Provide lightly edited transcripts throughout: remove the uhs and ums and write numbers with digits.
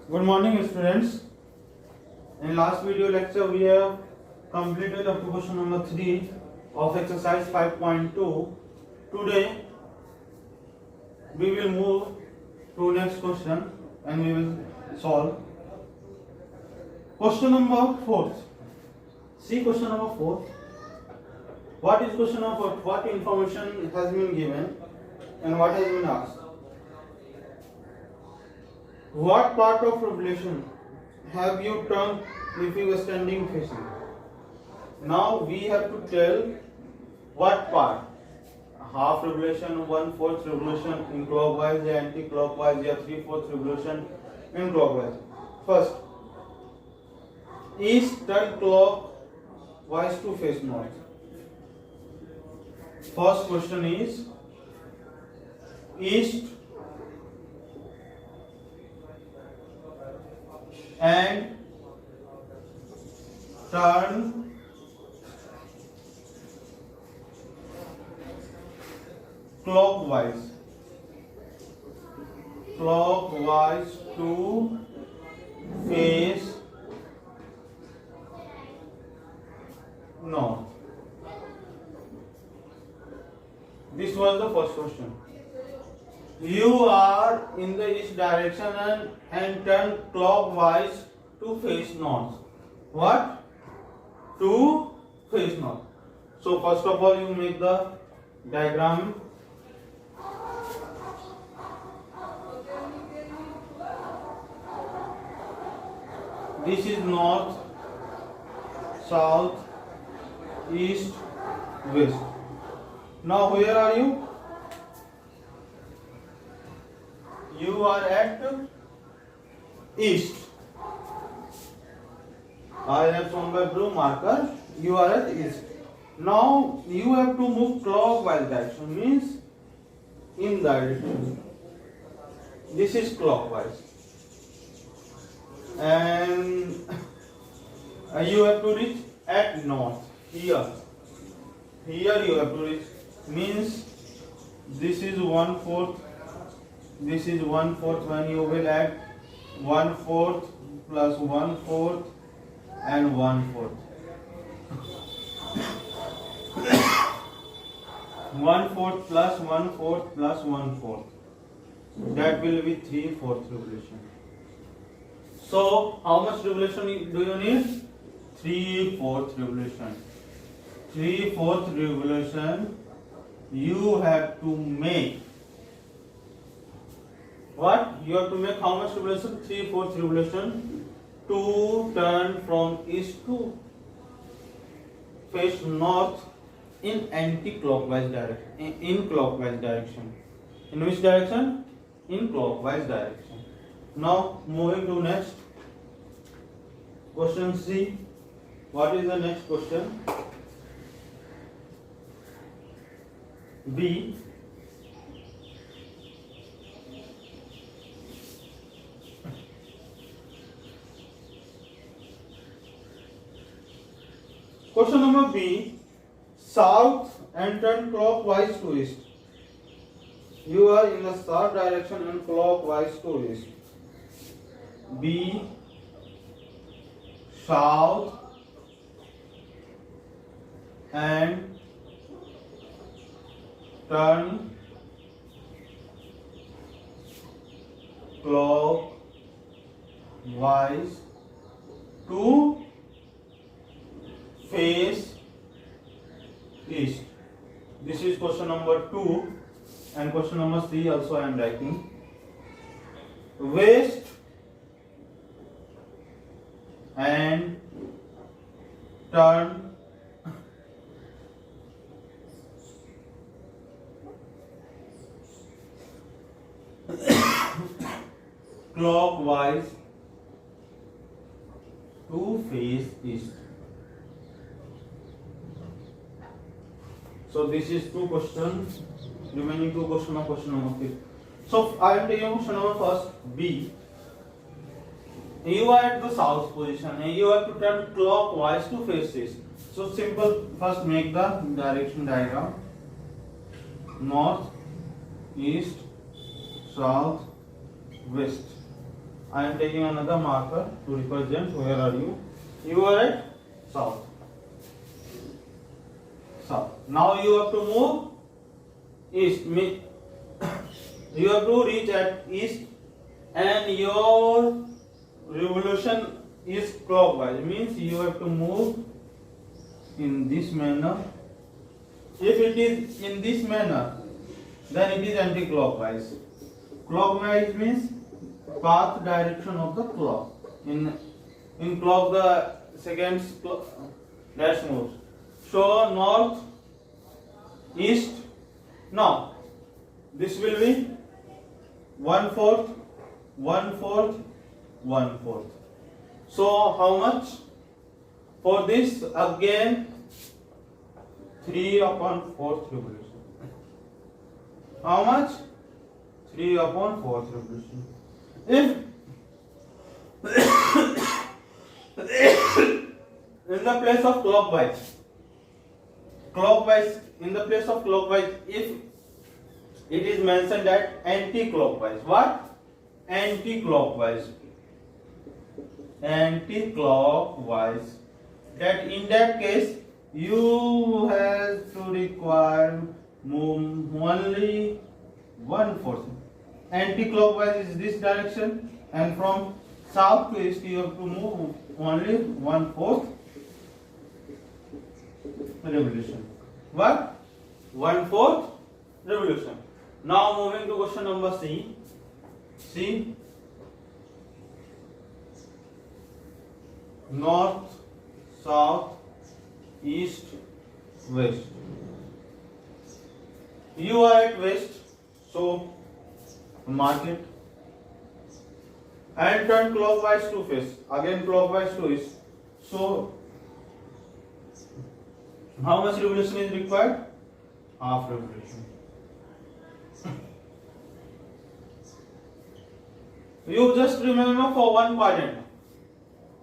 Good morning, students. In last video lecture, we have completed up to question number 3 of exercise 5.2. Today, we will move to next question and we will solve question number 4. See question number 4. What is question number 4? What information has been given and what has been asked? What part of revolution have you turned if you were standing facing? Now we have to tell what part. Half revolution, 1/4 revolution in clockwise, या anti-clockwise, या 3/4 revolution in clockwise. First, east turn clockwise to face north. First question is east and turn clockwise to face north. This was the first question. You are in the east direction and turn clockwise to face north. What? To face north. So first of all, you make the diagram. This is north, south, east, west. Now where are you? You are at east. I have shown by blue marker. You are at east. Now you have to move clockwise direction, means in that direction. This is clockwise, and you have to reach at north. Here you have to reach. Means this is 1/4. This is 1/4 when you will add 1/4 plus 1/4 and 1/4. 1/4 plus 1/4 plus 1/4. That will be 3/4 revolution. So how much revolution do you need? 3/4 revolution. 3/4 revolution you have to make. What? You have to make how much revolution? 3/4 revolution to turn from east to face north in anti-clockwise direction. In clockwise direction. In which direction? In clockwise direction. Now moving to next question C. What is the next question? B. Question number B. South and turn clockwise to east. You are in the south direction and clockwise to east. B. South and turn clockwise to face east. This is question number 2, and question number 3 also I am writing. West and turn clockwise to face east. So this is 2 questions. Remaining 2 questions of question number 3. So I am taking question number first, B. You are at the south position and you have to turn clockwise to face east. So simple. First make the direction diagram. North, east, south, west. I am taking another marker to represent where are you. You are at south. South. Now you have to move east. You have to reach at east, and your revolution is clockwise. Means you have to move in this manner. If it is in this manner, then it is anti-clockwise. Clockwise means path direction of the clock. In clock the seconds dash moves. So north, east. Now this will be 1/4, 1/4, 1/4. So how much? For this again 3/4 revolution. How much? 3/4 revolution. If in the place of clockwise, in the place of clockwise, if it is mentioned that anti-clockwise. What? Anti-clockwise. Anti-clockwise. That in that case you have to require move only 1/4. Anti-clockwise is this direction, and from south to east you have to move only 1/4 revolution. What? 1/4 revolution. Now moving to question number C. C. North, south, east, west. You are at west, so mark it. And turn clockwise to face. Again clockwise to east. So how much revolution is required? Half revolution. You just remember for one quadrant.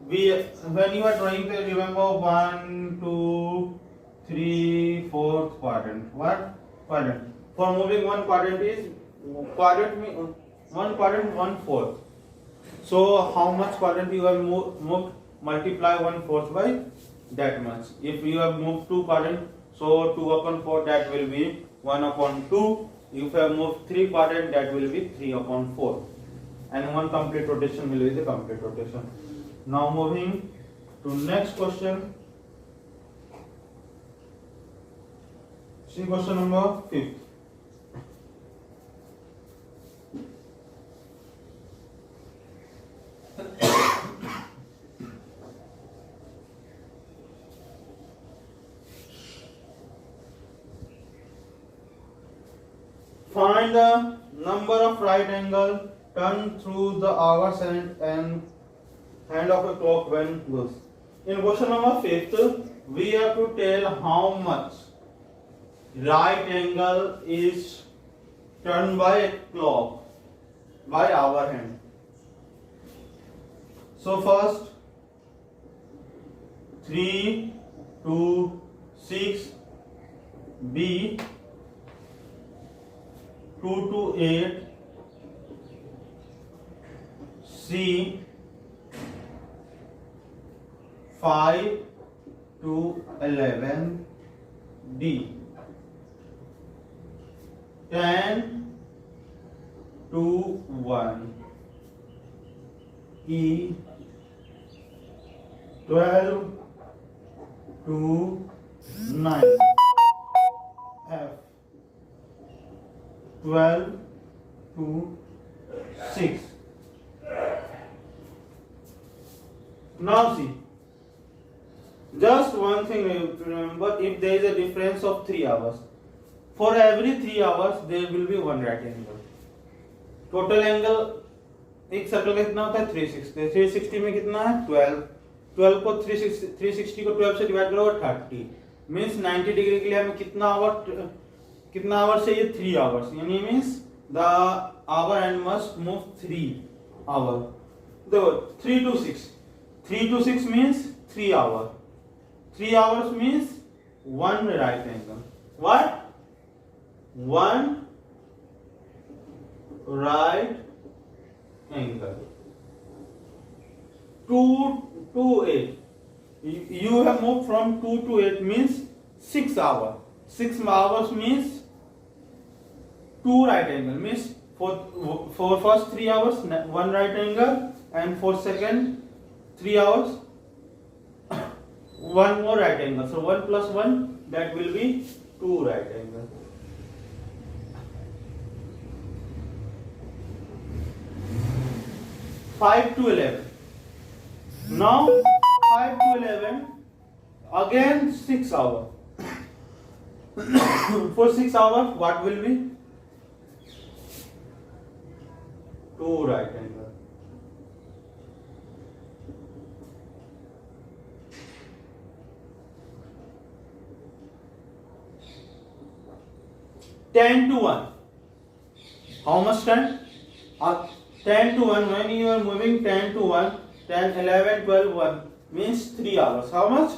When you are drawing, remember 1, 2, 3, 4th quadrant. What quadrant? For moving one quadrant is quadrant 1/4. So how much quadrant you have moved? Multiply 1/4 by that much. If you have moved 2 quadrant, so 2/4 that will be 1/2. If you have moved 3 quadrant, that will be 3/4. And one complete rotation will be the complete rotation. Now moving to next question. See question number 5th. Find the number of right angle turn through the hours and hand of a clock when goes. In question number 5th, we have to tell how much right angle is turned by a clock by hour hand. So first 3 to 6, B 2 to 8, C 5 to 11, D 10 to 1, E 12 to 9, F 12 to 6. Now see, just one thing you have to remember, if there is a difference of 3 hours, for every 3 hours there will be one right angle. Total angle एक circle का कितना होता है 360. 360 में कितना है 12. 12 को 360 को 12 से डिवाइड करो 30. मींस 90 डिग्री के लिए हमें कितना आवर चाहिए 3 आवर्स. यानी means the hour and must move 3 hour. देखो 3 to 6. 3 to 6 means 3 hours. 3 hours means one right angle. What? One right angle. 2 to 8. You have moved from 2 to 8 means 6 hours. 6 hours means 2 right angle means for first 3 hours 1 right angle, and for second 3 hours 1 more right angle. So 1 plus 1, that will be 2 right angle. Five to 11. Now 5 to 11 again 6 hours. For 6 hours what will be? 2 right angle. Ten to 1. How much time? 10 to 1. When you are moving 10 to 1, 10, 11, 12, 1 means 3 hours. How much?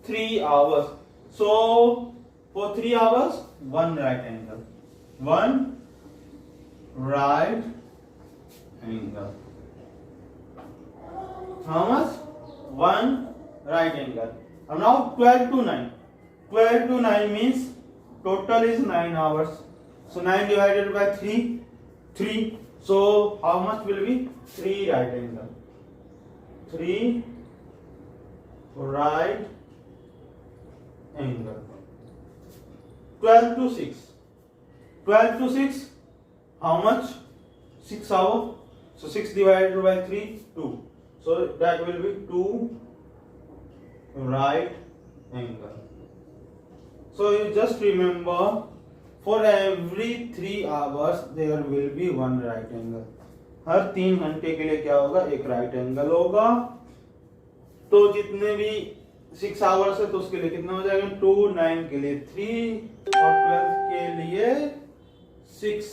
3 hours. So for 3 hours, 1 right angle. 1 right angle. How much? 1 right angle. And now 12 to 9. 12 to 9 means total is 9 hours. So 9 divided by 3, 3. So how much will be? 3 right angle. 3 right angle. 12 to 6. 12 to 6, how much? 6 hours. So 6 divided by 3, 2. So that will be 2 right angle. So you just remember, for every 3 hours there will be 1 right angle. हर 3 घंटे के लिए क्या होगा? एक right angle होगा. तो जितने भी 6 आवर्स है तो उसके लिए कितना हो जाएगा? 2, 9 के लिए 3 और 12 के लिए 6.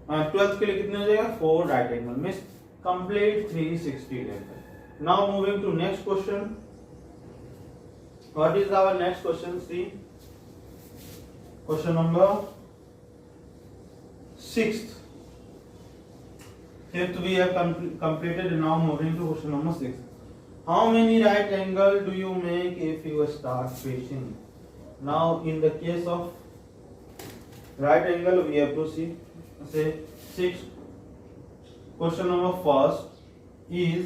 12 के लिए कितने हो जाएगा? 4 right angle. Means complete 360 degree. Now moving to next question. What is our next question? See question number 6th. Fifth we have completed. Now moving to question number 6. How many right angle do you make if you start fishing? Now in the case of right angle we have to see, say 6. Question number first is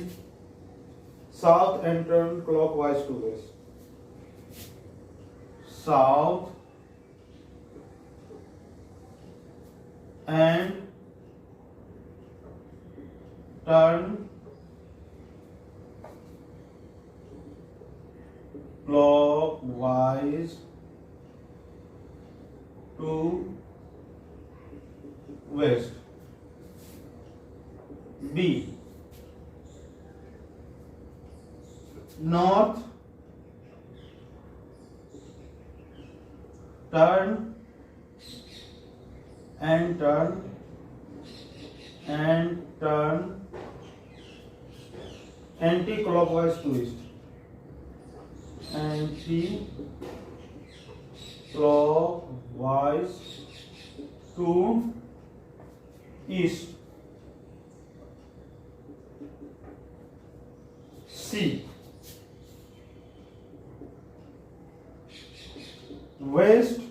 south and turn clockwise to west. South and turn clockwise to west. B. North, turn and turn anti-clockwise to east. Anti-clockwise to east. C. West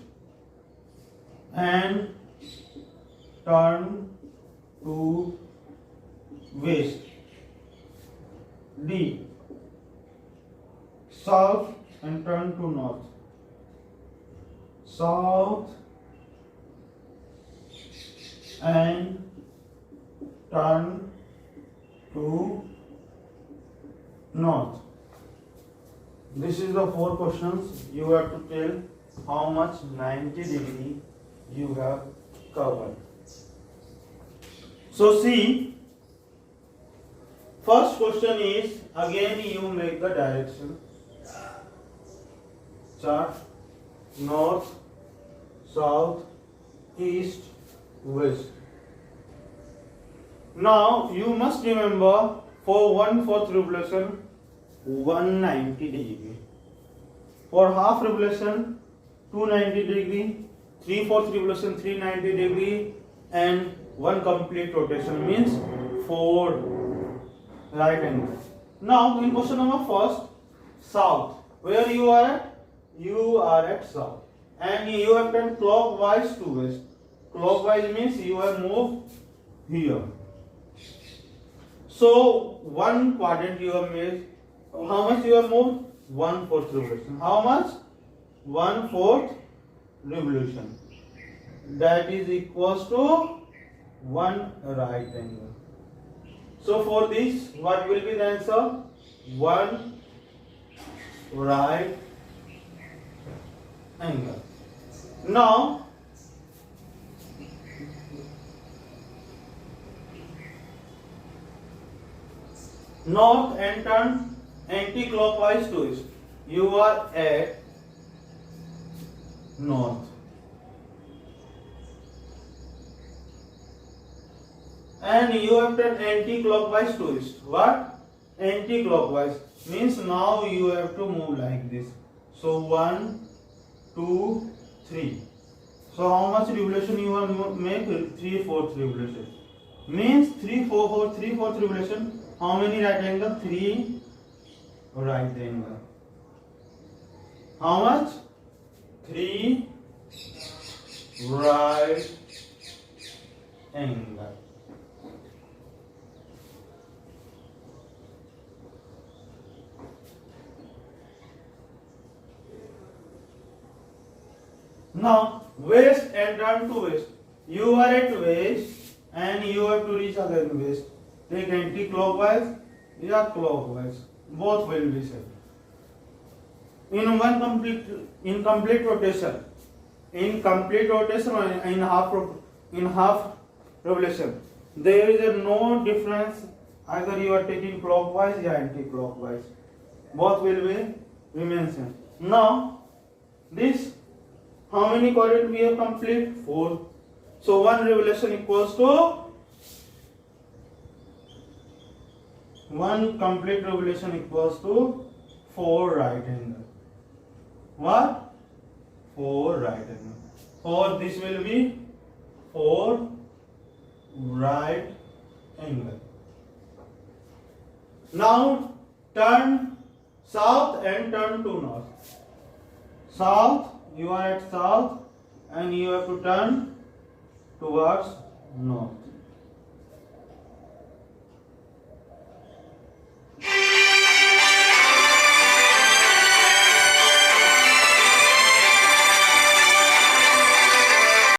and turn to west. D. South and turn to north. South and turn to north. This is the 4 questions. You have to tell how much 90 degree you have covered. So see, first question is, again you make the direction chart: north, south, east, west. Now you must remember, for 1/4 revolution 190 degree, for half revolution 290 degree, 3/4 revolution 390 degree, and 1 complete rotation means 4 right angle. Now in question number first, south. Where you are at? You are at south. And you have turned clockwise to west. Clockwise means you have moved here. So one quadrant you have made. How much you have moved? 1/4 revolution. How much? 1/4 revolution. That is equals to 1 right angle. So for this, what will be the answer? 1 right angle. Now north and turn anti-clockwise to east. You are at north. And you have turned anti-clockwise to east. What? Anti-clockwise means now you have to move like this. So 1, 2, 3. So how much revolution you will make? 3/4 revolution. Means 3/4 revolution. How many right angle? 3 right angle. How much? 3 right angle. Now west and turn to west. You are at west and you have to reach again west. Take anti-clockwise or clockwise. Both will be same. In complete rotation, or in half revolution, there is no difference. Either you are taking clockwise or anti-clockwise. Both will be remain same. Now this. How many quadrant we have complete? 4. So one revolution equals to one complete revolution equals to 4 right angle. What? 4 right angle. For this will be 4 right angle. Now turn south and turn to north. South. You are at south and you have to turn towards north.